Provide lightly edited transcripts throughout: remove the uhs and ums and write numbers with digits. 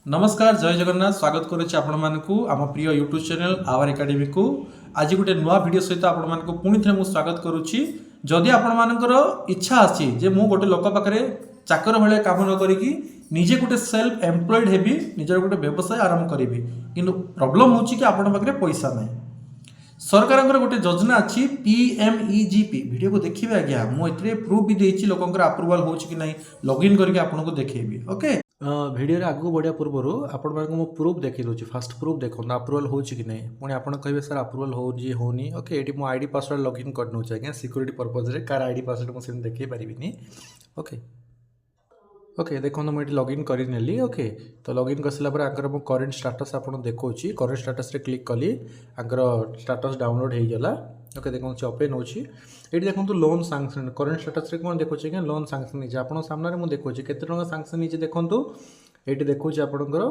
नमस्कार जय जगन्नाथ स्वागत करुच्ची आपण मानकु आम प्रिय यूट्यूब चैनल आवर एकेडमी को आज गोटे नुआ वीडियो सहित आपण मानकु पुणी थे स्वागत करुच्ची जदि आपण मानकर इच्छा अछि जे मु गोटे लोक पाखरे चाकर भले काम न करिकी निजे गोटे सेल्फ एम्प्लॉयड हेबी निजर गोटे व्यवसाय आरंभ करी किंतु प्रॉब्लम होची कि आपण पाखरे पैसा नाही सरकार गोटे योजना अच्छी PMEGP वीडियो को देखिए आज्ञा मुझे प्रूफ भी देती लोक अप्रूवाल हो कि नहीं लॉगिन करके आपको देखेबी ओके वीडियो आगू बढ़िया पूर्व आपण प्रूफ देखी दूसरी फास्ट प्रूफ देखो अप्रूवाल हो कि नहीं पुणी आप कहे सर अप्रूवाल होनी ओके ये मुझे आईडी पासवर्ड लॉगिन कर नौ आज्ञा सिक्योरिटी पर्पज रे कार आईडी पासवर्ड मुझे देखी पारिनी ओके ओके देखो मुझे लॉगिन करी ओके तो लॉगिन कर सारा आंकर मो करेन्ट स्टाटस आपको देखो करेन्ट स्टाटस रे क्लिक कली आंकर स्टाटस डाउनलोड हो गला ओके देखो ओपन होची ये देखो लोन सांक्शन करेन्ट स्टाटस रे कौन देखो कि लोन सांक्शन नहीं आप सामने मुझे देखो केते टका सांक्शन नहीं देखो ये देखो आपंकर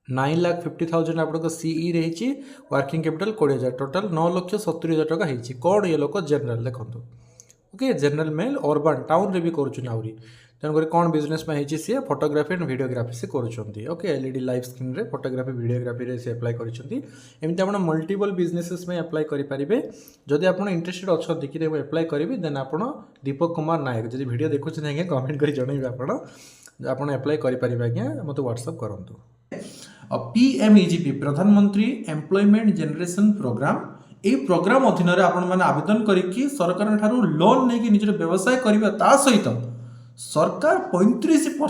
9,50,000 आप CE रही वर्किंग कैपिटल 20,000 टोटाल 9,70,000 टका होती कौन ये लोक जनरल देखो okay general mail urban town रे भी करुँच तेणुक कौन बिजनेस में होती सी फोटोग्राफी एंड वीडियोग्राफी से करुँच ओके LED लाइव स्क्रीन रे फोटोग्राफी वीडियोग्राफी से अप्लाई करमती आप मल्टीपल बिजनेसेस में अप्लाई करेंगे जदि आप इंटरेस्टेड अच्छा कि अप्लाई करेंगे देन आप दीपक कुमार नायक जब वीडियो देखुं आज्ञा कमेंट कर जनइबे आप अप्लाई करेंगे आज्ञा मत व्हाट्सअप करूँ PMEGP प्रधानमंत्री एम्प्लॉयमेंट जनरेशन प्रोग्राम ये प्रोग्राम अधीन आपण मैंने आवेदन करके सरकार ठारू लोन नहीं निज व्यवसाय करवा ता सहित सरकार 35%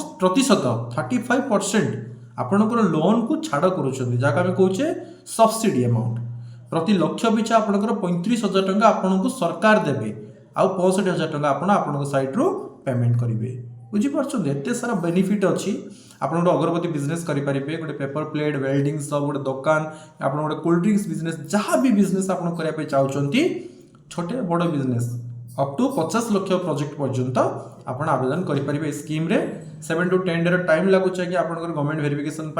35% आपणकर लोन को छाड़ करुँच जहाँ कहे सब्सिडी अमाउंट प्रति लक्ष पिछा आपंकर 35,000 टंका आपको सरकार देवे आउ 65,000 टंका आपण साइड्रु पेमेंट करेंगे बुझीपार एत सारा बेनिफिट अच्छी आप अगरबत्ती बिजनेस करेंगे गोटे पेपर प्लेट वेल्डिंग सब गोटे दुकान आप गोटे कोल्ड ड्रिंक्स बिजनेस जहाँ भी बिजनेस आप करने चाहते छोटे बड़ business up to 50 lakh project पर्यंत आप आवेदन करेंगे स्कीम रे 7 to 10 डे टाइम लगुच कि आप गवर्नमेंट वेरिफिकेशन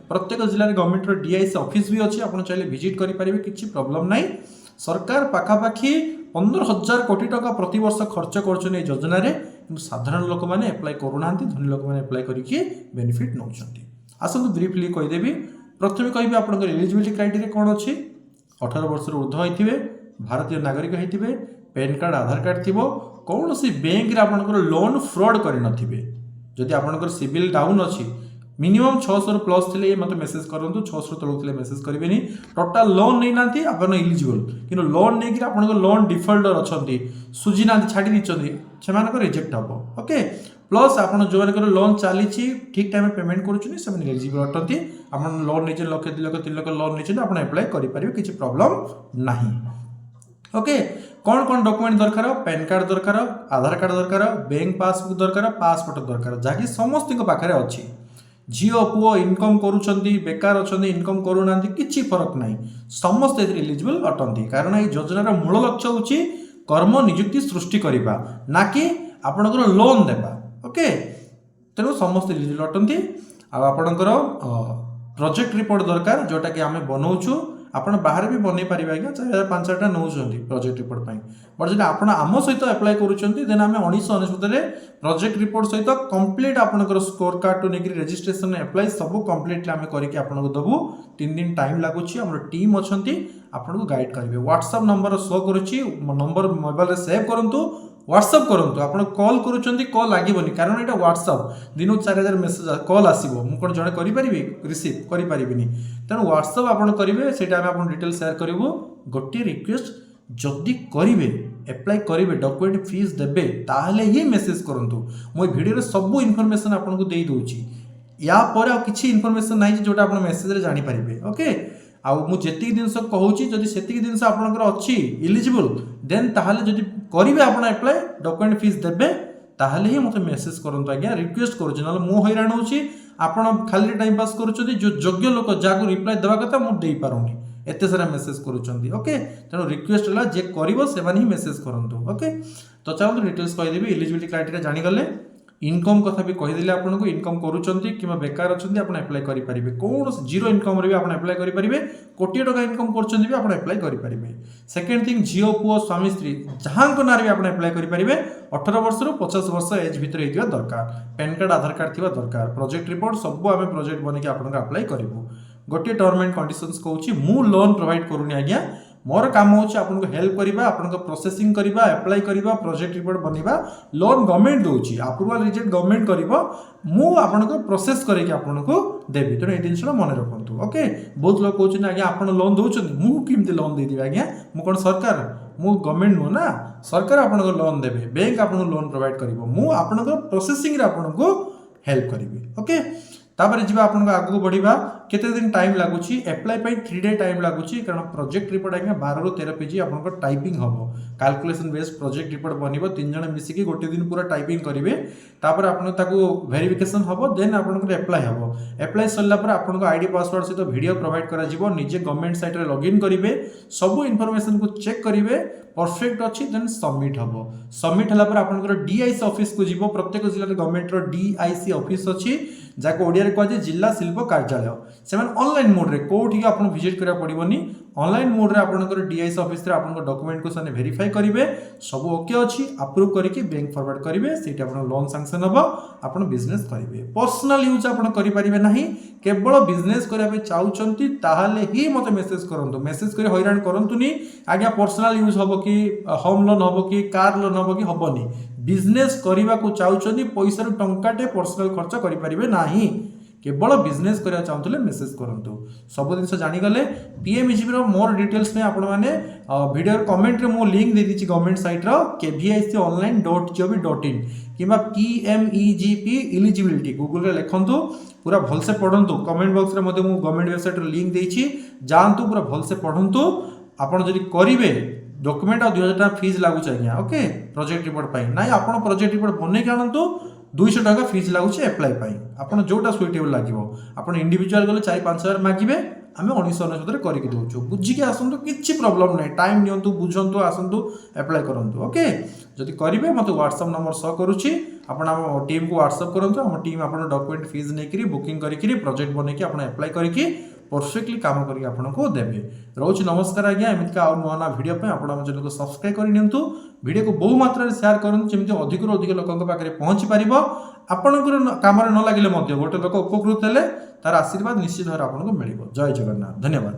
प्रत्येक जिले में गवर्नमेंट DIC ऑफिस भी अच्छी आप चाहिए विजिट करेंगे किसी प्रॉब्लम नहीं सरकार पाखापाखि 15,000 कोटी टका प्रति वर्ष खर्च कर योजना साधारण लोक मैंने एप्लाय करूना धनी लोक मैंने एप्लाय करके बेनिफिट नौ आसतु ब्रीफली कहीदेवी प्रथम कहि आप एलिजिबिलिटी क्राइटेरिया कौन अच्छी 18 वर्ष ऊर्ध्व होते भारतीय नागरिक होते पैन कार्ड आधार कार्ड थी कौन सी बैंक आपंकर लोन फ्रॉड करें जदि आपंकर सिविल डाउन अच्छी मिनिमम 600 प्लस थे मत मेसेज करूँ 600 तलू थे मेसेज करेंगे टोटाल लोन नहीं ना आप इलिजिबल कि लोन नहीं कि आप लोन डिफल्टर अच्छा सुझी ना छाड़ी से रिजेक्ट हम ओके प्लस आप जो लोन चली ठीक टाइम पेमेंट करें एलिजिबल अटंती आप लोन नहीं लक्ष 2 लाख 3 लाख लोन नहीं आप एप्लाय करेंगे किसी प्रॉब्लम नहीं ओके कौन कौन डॉक्यूमेंट दरकार पैन कार्ड दरकार आधार कार्ड दरकार बैंक पासबुक दरकार पासपोर्ट दरकार जहाँकि समस्त पाखे अच्छी झील पुओ इनकम करुँच बेकार अच्छा इनकम करूना कि फरक ना समस्त एलिजिबल अटंती कारण ये योजनार मूल लक्ष्य हूँ कर्म निजुक्ति सृष्टि करवा ना कि आपणकर लोन देवा ओके तेणु समस्त एलिजिबल अटंती आपणकर प्रोजेक्ट रिपोर्ट दरकार जोटा कि आम बनाऊँ आपण बाहर भी बनई पारे आज्ञा 4,000-5,000 नौ प्रोजेक्ट रिपोर्ट बट जब आप आम सहित अप्लाई करें आम 1999 प्रोजेक्ट रिपोर्ट सहित कंप्लीट आपंकर स्कोर कार्ड टू लेकिन रेजिस्ट्रेशन अप्लाई सब कंप्लीटली आम करके आपको देवु 3 दिन टाइम लगुच आम टीम अच्छा आपको गाइड करेंगे व्हाट्सएप नंबर शो करुच्ची नंबर मोबाइल सेव करूँ व्हाट्सएप करूँ आप कॉल करुँच कॉल लगे कारण यहाँ व्हाट्सएप दिन 4,000 मेसेज कॉल आसो मुझे जड़े करी रिसीव करें तेणु व्हाट्सएप आप करेंगे से डिटेल सेयार करूँ गोटे रिक्वेस्ट जदि करेंगे एप्लाय करेंगे डॉक्यूमेंट फीस देवे ताहले ही मेसेज करूँ मुझे वीडियो सब इनफॉरमेशन आपको दे दूची या पर आ किसी इनफॉरमेशन ना जोटा आप मेसेज जानीपारे ओके मुझे जिनस कहूँ जदि से जिनस आपंकर अच्छी इलिजिबल देन ताहले जदि करेंगे आप एप्लाय डॉक्यूमेंट फीस देवे ताहले ही मत मेसेज करूँ आज्ञा रिक्वेस्ट करुँच ना मु हैरान होची आपण खाली टाइम पास करुँच जो योग्य लोक जहाँ रिप्लाई देवा कथा मुझे पारूनी एत सारा मेसेज करुँच ओके तेणु रिक्वेस्ट है जे कर मेसेज करूँ ओके तो चलो डिटेल्स कहीदेवी एलिजिबिलिटी क्राइटेरिया जानीगले इनकम कथा भी कहीदेले आपको इनकम करूँगी कि बेकार अच्छा आप एप्लाय करेंगे कौन जीरो इनकम रे आप एप्लाय करेंगे कोटी टका इनकम कर भी आप एप्लाय करेंगे। सेकेंड थिंग झील पुओ स्वामी स्त्री जहाँ ना भी आप एप्लाय करेंगे 18 वर्ष रु 50 वर्ष एज भितर होता दरकार पैन कार्ड आधार कार्ड थी दरकार प्रोजेक्ट रिपोर्ट सब आम प्रोजेक्ट बनके आपको अप्लाई करूँ। गोटे टर्म एंड कंडीशंस कहूँ मु लोन प्रोवाइड करूनी आज्ञा मोर काम होची आपनको हेल्प करिबा आपनको प्रोसेसिंग करिबा अप्लाई करिबा प्रोजेक्ट रिपोर्ट बनिबा लोन गवर्नमेंट दोची अप्रूवल रिजेक्ट गवर्नमेंट करिबो मु आपनको प्रोसेस करके आपनको देबी तेणु ए जिनस मन रखु ओके। बहुत लोग कहते आज्ञा आप लोन दौरान मु केमती लोन देदेवी आज्ञा मु कौन सरकार मु गवर्नमेंट नुह ना सरकार आपको लोन देवे बैंक आपको लोन प्रोवाइड करिबो मु आपनको प्रोसेसिंग रे आपनको हेल्प करिबी ओके। तापर जी आपको आगू बढ़ा केते दिन टाइम लगुच एप्लाई 3 डे टाइम लगुच कारण प्रोजेक्ट रिपोर्ट आज्ञा 12 ରୁ 13 पेज आप टाइपिंग हम कैलकुलेशन बेस्ड प्रोजेक्ट रिपोर्ट बन 3 जन मिसिकी गोटे दिन पूरा टाइपिंग करेंगे तापर आपको वेरिफिकेशन हम देन आप एप्लाई हम एप्लाई सरला आपको आईडी पासवर्ड सहित वीडियो प्रोवाइड कर निजे गवर्नमेंट साइट रे लॉगिन करेंगे सब इनफॉरमेशन को चेक करेंगे परफेक्ट अच्छी देन सबमिट हम सबमिट है आपंकर डीआईसी ऑफिस को जीव प्रत्येक जिले में गवर्नमेंट डीआईसी ऑफिस अच्छी जहाँ ओडिया कहुए जिला शिल्प कार्यालय से ऑनलाइन मोड रे कोठी आप विजिट करा पड़ोनी ऑनलाइन मोड रे आपनकर डीआईसी ऑफिस रे आपन डॉक्यूमेंट को सने वेरीफाई करिवे सब ओके अछि अप्रूव करके बैंक फॉरवर्ड करिवे सेठी आपन लोन सैंक्शन हबो आपन बिजनेस करिवे पर्सनल यूज आपन करि परिबे नाही केवल बिजनेस करिवे चाहउचंती ताहाले ही मते मेसेज करंतु मेसेज करी हैरान करंतुनी आज्ञा पर्सनल यूज हबो कि होम लोन हबो कि कार लोन हबो कि हबोनी बिजनेस करबा को चाहउचंती पैसा रु टंकाटे पर्सनल खर्च करि परिबे नाही केवल बिजनेस करा चाहते मेसेज करूँ सब जिन जानीगले पीएमईजीपी मोर डिटेल्स में आपण मैंने वीडियो कमेंट रे मो लिंक दे दी गवर्नमेंट साइट रो kviconline.gov.in कि पीएमईजीपी एलिजिबिलिटी गूगल रे लिखंतु पूरा भलसे पढ़ंतु कमेंट बॉक्स रे मते मो गवर्नमेंट वेबसाइट रे लिंक देछि जानतु पूरा भलसे पढ़ंतु आपण जदि करिवे डॉक्यूमेंट आ 2000 टका फीस लागु चाहिए ओके प्रोजेक्ट रिपोर्ट पाई नाही आपण प्रोजेक्ट रिपोर्ट बनै के आनंतु 200 टका फीस लगुच एप्लाई पाई आपन जोटा सुइटेबल लागिवो आपन इंडिविजुअल गले 4-5 हजार मागिबे आमे 1999 करके दउछु बुझी के आसंतु किछि प्रॉब्लम नै टाइम नियंतु बुझंतु आसंतु अप्लाई करंतु ओके जदि करिवे मते व्हाट्सएप नंबर सो करूछि आपन हम टीम को व्हाट्सएप करंतु हम टीम आपन डॉक्यूमेंट फीस नै करी बुकिंग करी प्रोजेक्ट बनै के आपन अप्लाई करी परफेक्टली काम करके आपको देवे रोच नमस्कार आज्ञा एमती आउ नुआ नुआ वीडियो पे आपण चैनल को सब्सक्राइब कर नियंतु वीडियो को बहु मात्रा शेयर करंतु जेमती अधिक ରୁ अधिक लोकन पाखरे पहुंची परिबो आपनकर काम न लागिले मध्य गोटे लोक उपकृत हेले तार आशीर्वाद निश्चित भाव आपको मिलिबो। जय जगन्नाथ धन्यवाद।